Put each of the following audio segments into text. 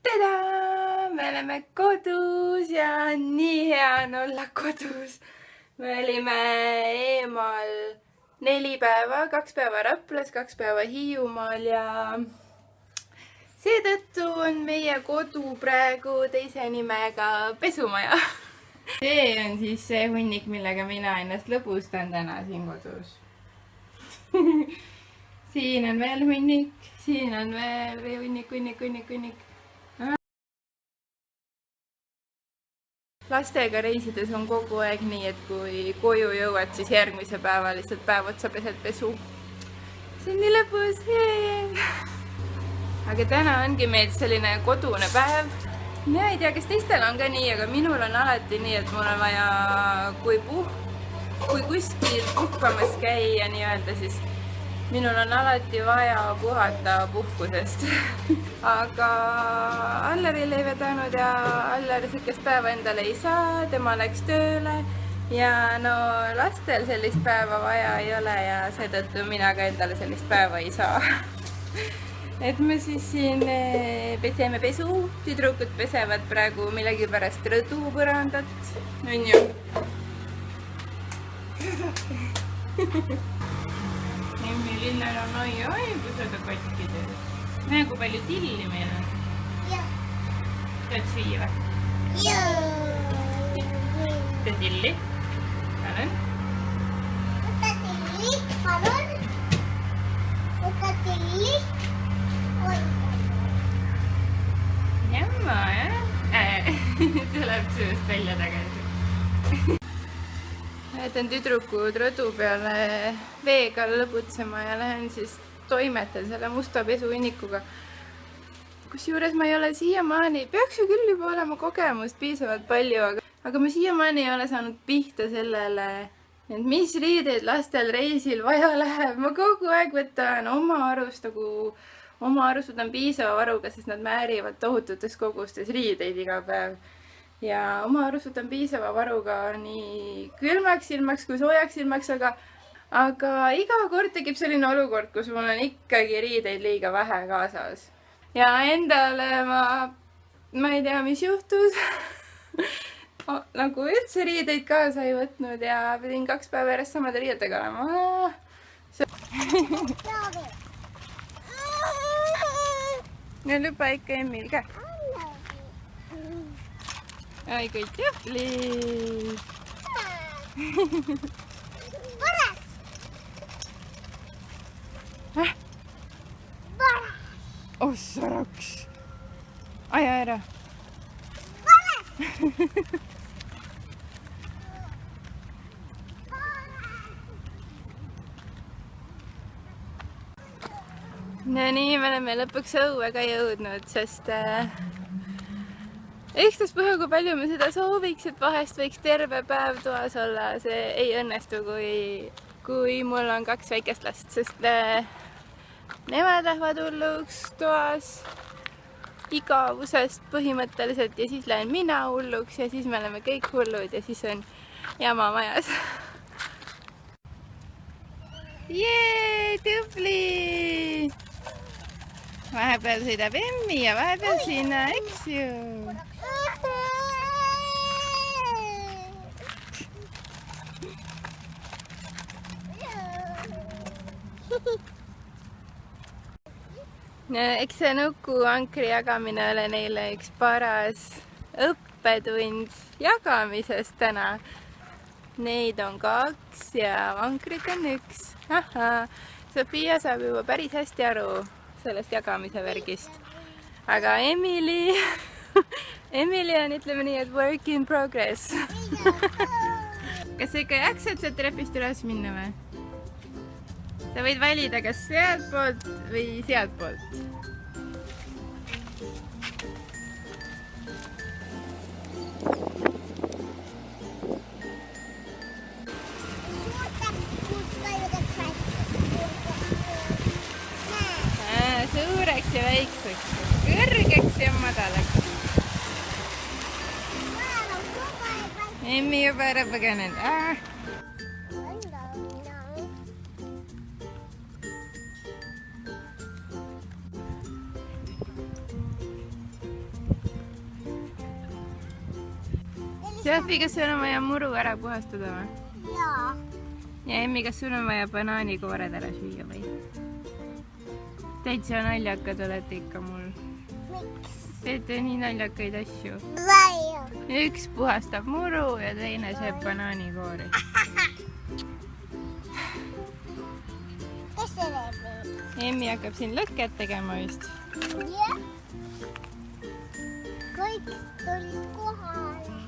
tada! Me oleme kodus ja nii hea on olla kodus. Me olime eemal 4 päeva, 2 päeva Raplas, 2 päeva Hiiumaal ja seetõttu on meie kodu praegu teise nimega pesumaja. See on siis see hunnik, millega mina ennast lõbustan täna siin kodus. Siin on veel hunnik, siin on veel hunnik. Lastega reisides on kogu aeg nii, et kui koju jõuad, siis järgmise päeva lihtsalt päev otsa pesed pesu. See on nii lõbus. Aga täna ongi meil selline kodune päev. Mina ei tea, kas teistel on ka nii, aga minul on alati nii, et mul on vaja, kui kuskil puhkamas käia nii-öelda, siis minul on alati vaja puhata puhkusest. Aga Allarile ei vedanud ja Allar sellist päeva endale ei saa, tema läks tööle ja no lastel sellist päeva vaja ei ole ja seetõttu mina ka endale sellist päeva ei saa. Et me siis siin peseme pesu, tüdrukud pesevad praegu millegipärast rõdupõrandat, on ju. Linnal on oi, kui seda katki teed. Näe, kui palju tilli meil on. Jah. Tead süüa või? Jah. Teed tilli? Palun. Võta tilli, palun. Võta tilli. Jamma, jah? Tuleb suust välja tagasi. Jätan tüdrukud rõdu peale veega lõbutsema ja lähen siis toimetan selle musta pesuhunnikuga. Kusjuures ma ei ole siiamaani, peaks ju küll juba olema kogemust piisavalt palju, aga ma siiamaani ei ole saanud pihta sellele, et mis riideid lastel reisil vaja läheb. Ma kogu aeg võtan oma arust võtan piisava varuga, sest nad määrivad tohututes kogustes riideid iga päev. Ja oma arust võtan piisava varuga nii külmaks ilmaks kui soojaks ilmaks, aga iga kord tekib selline olukord, kus mul on ikkagi riideid liiga vähe kaasas. Ja endale ma ei tea, mis juhtus. Nagu üldse riideid kaasa ei võtnud ja pidin 2 päeva järjest samade riidetega olema. Ja lupa ikka Emil ka. Ai, kui tühli! Paras! Häh? Paras! Ossa raks! Aja ära! Paras! No nii, me oleme lõpuks õue ka jõudnud, sest ükstaspuha, kui palju me seda sooviks, et vahest võiks terve päev toas olla, see ei õnnestu, kui mul on 2 väikest last, sest nemad lähevad hulluks toas igavusest põhimõtteliselt ja siis lähen mina hulluks ja siis me oleme kõik hullud ja siis on jama majas. Jee, tubli! Vahepeal sõidab Emmi ja vahepeal sina, eks ju? No, eks see nukuankri jagamine ole neile üks paras õppetund jagamisest täna. Neid on 2 ja vankrit on 1. Sofia saab juba päris hästi aru sellest jagamise värgist. Aga Emily on, ütleme nii, et work in progress. Kas sa ikka jaksad sealt trepist üles minna või? Sa võid valida kas sealt poolt või sealt poolt. Suureks ja väikseks, kõrgeks ja madalaks. Emmi juba ära põgenenud. Sofi, kas sul on vaja muru ära puhastada või? Jaa. Ja Emmi, kas sul on vaja banaanikoored ära süüa või? Täitsa naljakad olete ikka mul. Miks? Teete nii naljakaid asju. Palju. Üks puhastab muru ja teine sööb banaanikoori. Kes see teeb nüüd? Emmi hakkab siin lõket tegema vist. Jah. Kõik tulid kohale.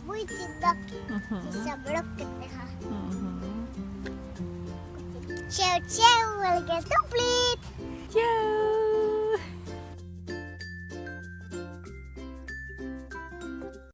Võitsid lõkki, siis saab lõkket teha. Tšau, tšau, olge tubli!